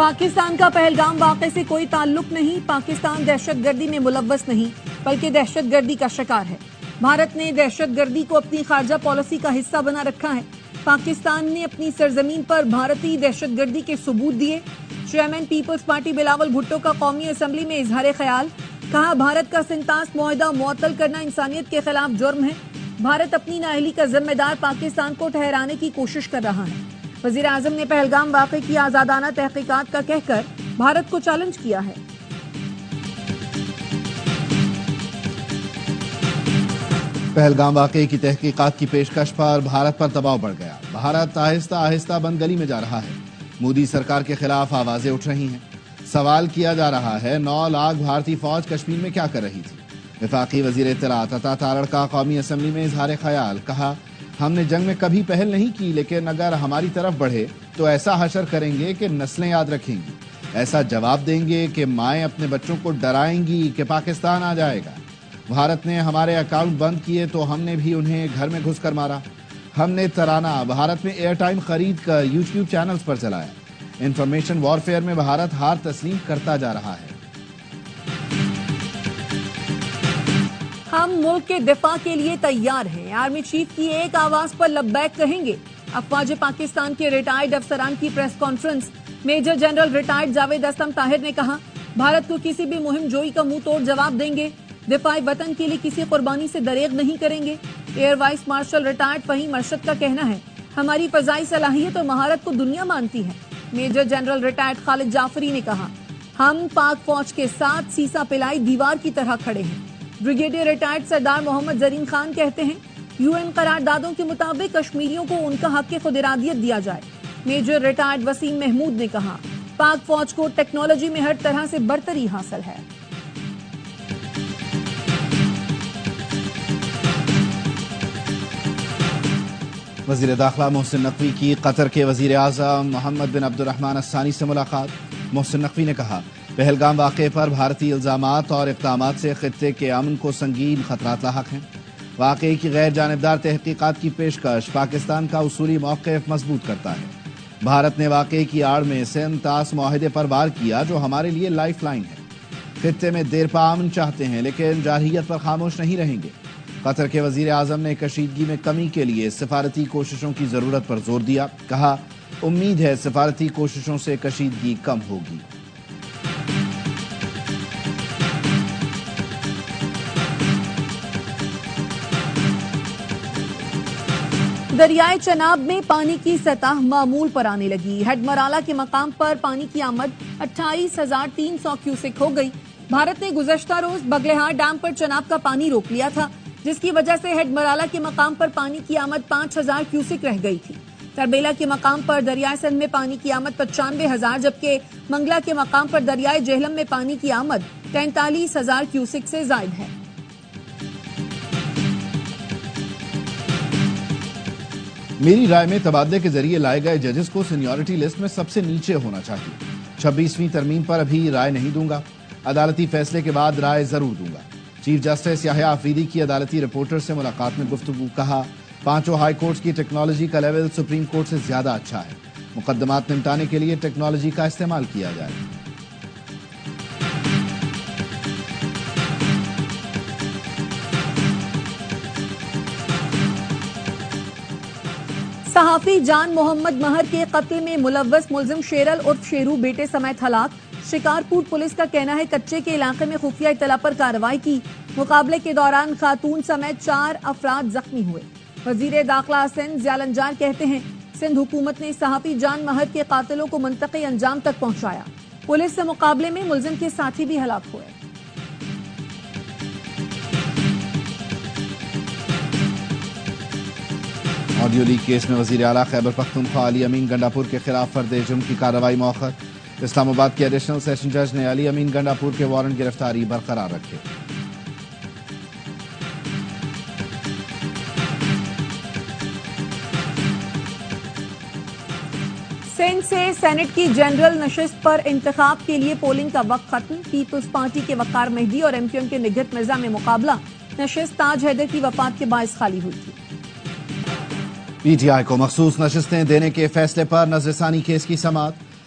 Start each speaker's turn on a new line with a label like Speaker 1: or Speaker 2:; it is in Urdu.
Speaker 1: پاکستان کا پہلگام واقعے سے کوئی تعلق نہیں. پاکستان دہشت گردی میں ملوث نہیں بلکہ دہشت گردی کا شکار ہے. بھارت نے دہشت گردی کو اپنی خارجہ پالیسی کا حصہ بنا رکھا ہے. پاکستان نے اپنی سرزمین پر بھارتی دہشت گردی کے ثبوت دیے. چیئرمین پیپلز پارٹی بلاول بھٹو کا قومی اسمبلی میں اظہار خیال. کہا بھارت کا سنتاس معاہدہ معطل کرنا انسانیت کے خلاف جرم ہے. بھارت اپنی نااہلی کا ذمہ دار پاکستان کو ٹھہرانے کی کوشش کر رہا ہے. وزیر اعظم نے پہلگام واقعے کی آزادانہ تحقیقات کا کہہ کر بھارت کو چیلنج کیا ہے.
Speaker 2: پہلگام واقعے کی تحقیقات کی پیشکش پر بھارت پر دباؤ بڑھ گیا. بھارت آہستہ آہستہ بند گلی میں جا رہا ہے. مودی سرکار کے خلاف آوازیں اٹھ رہی ہیں. سوال کیا جا رہا ہے 9 لاکھ بھارتی فوج کشمیر میں کیا کر رہی تھی. وفاقی وزیر اطلاعات عطا تارڑ کا قومی اسمبلی میں اظہار خیال. کہا ہم نے جنگ میں کبھی پہل نہیں کی لیکن اگر ہماری طرف بڑھے تو ایسا حشر کریں گے کہ نسلیں یاد رکھیں گی. ایسا جواب دیں گے کہ مائیں اپنے بچوں کو ڈرائیں گی کہ پاکستان آ جائے گا. بھارت نے ہمارے اکاؤنٹ بند کیے تو ہم نے بھی انہیں گھر میں گھس کر مارا. ہم نے ترانہ بھارت میں ایئر ٹائم خرید کر یوٹیوب چینلز پر چلایا. انفارمیشن وارفیئر میں بھارت ہار تسلیم کرتا جا رہا ہے.
Speaker 1: ہم ملک کے دفاع کے لیے تیار ہیں. آرمی چیف کی ایک آواز پر لبیک کہیں گے. افواج پاکستان کے ریٹائرڈ افسران کی press conference. Major general retired Javed Aslam Tahir نے کہا بھارت کو کسی بھی مہم جوئی کا منہ توڑ جواب دیں گے. دفاع وطن کے لیے کسی قربانی سے دریغ نہیں کریں گے. Air vice marshal retired Faheem Arshad کا کہنا ہے ہماری فضائی صلاحیت اور مہارت کو دنیا مانتی ہے. میجر جنرل ریٹائرڈ خالد جعفری نے کہا ہم پاک فوج کے ساتھ سیسا پلائی دیوار کی طرح کھڑے ہیں. بریگیڈیئر ریٹائرڈ سردار محمد زرین خان کہتے ہیں UN قراردادوں کے مطابق کشمیریوں کو ان کا حق خود ارادیت دیا جائے. میجر ریٹائرڈ وسیم محمود نے کہا پاک فوج کو ٹیکنالوجی میں ہر طرح سے برتری حاصل ہے.
Speaker 2: وزیر داخلہ محسن نقوی کی قطر کے وزیر اعظم محمد بن عبد الرحمن الثانی سے ملاقات. محسن نقوی نے کہا پہلگام واقعے پر بھارتی الزامات اور اقدامات سے خطے کے امن کو سنگین خطرات لاحق ہیں. واقعے کی غیر جانبدار تحقیقات کی پیشکش پاکستان کا اصولی موقف مضبوط کرتا ہے. بھارت نے واقعے کی آڑ میں سنتاس معاہدے پر وار کیا جو ہمارے لیے لائف لائن ہے. خطے میں دیر پا امن چاہتے ہیں لیکن جارحیت پر خاموش نہیں رہیں گے. قطر کے وزیر اعظم نے کشیدگی میں کمی کے لیے سفارتی کوششوں کی ضرورت پر زور دیا. کہا امید ہے سفارتی کوششوں سے کشیدگی کم ہوگی.
Speaker 1: دریائے چناب میں پانی کی سطح معمول پر آنے لگی. ہیڈ مرالہ کے مقام پر پانی کی آمد 28,300 کیوسک ہو گئی. بھارت نے گزشتہ روز بگلہار ڈیم پر چناب کا پانی روک لیا تھا جس کی وجہ سے ہیڈ مرالہ کے مقام پر پانی کی آمد 5,000 کیوسک رہ گئی تھی. تربیلا کے مقام پر دریائے سندھ میں پانی کی آمد 95,000 جبکہ منگلا کے مقام پر دریائے جہلم میں پانی کی آمد 43,000 کیوسک سے زائد ہے.
Speaker 2: میری رائے میں تبادلے کے ذریعے لائے گئے ججز کو سینیورٹی لسٹ میں سب سے نیچے ہونا چاہیے. 26ویں ترمیم پر ابھی رائے نہیں دوں گا. عدالتی فیصلے کے بعد رائے ضرور دوں گا. چیف جسٹس یحییٰ آفریدی کی عدالتی رپورٹر سے ملاقات میں گفتگو. کہا 5 ہائی کورٹس کی ٹیکنالوجی کا لیول سپریم کورٹ سے زیادہ اچھا ہے. مقدمات نمٹانے کے لیے ٹیکنالوجی کا استعمال کیا جائے.
Speaker 1: صحافی جان محمد مہر کے قتل میں ملوث ملزم شیرل عرف شیرو بیٹے سمیت ہلاک. شکارپور پولیس کا کہنا ہے کچے کے علاقے میں خفیہ اطلاع پر کارروائی کی. مقابلے کے دوران خاتون سمیت 4 افراد زخمی ہوئے. وزیر داخلہ سندھ ضیاء النجار کہتے ہیں سندھ حکومت نے صحافی جان مہر کے قاتلوں کو منطقی انجام تک پہنچایا. پولیس سے مقابلے میں ملزم کے ساتھی بھی ہلاک ہوئے.
Speaker 2: آڈیو لیک کیس میں وزیر اعلیٰ خیبر پختونخوا علی امین گنڈاپور کے خلاف فرد جرم کی کارروائی مؤخر. اسلام آباد کے ایڈیشنل سیشن جج نے علی امین گنڈاپور کے وارنٹ گرفتاری برقرار رکھے.
Speaker 1: سندھ سے سینٹ کی جنرل نشست پر انتخاب کے لیے پولنگ کا وقت ختم. پیپلز پارٹی کے وقار مہدی اور MQM کے نگہت مرزا میں مقابلہ. نشست تاج حیدر کی وفات کے باعث خالی ہوئی تھی.
Speaker 2: PTI کو مخصوص نشستیں دینے کے فیصلے پر نظر ثانی کیس کی سماعت.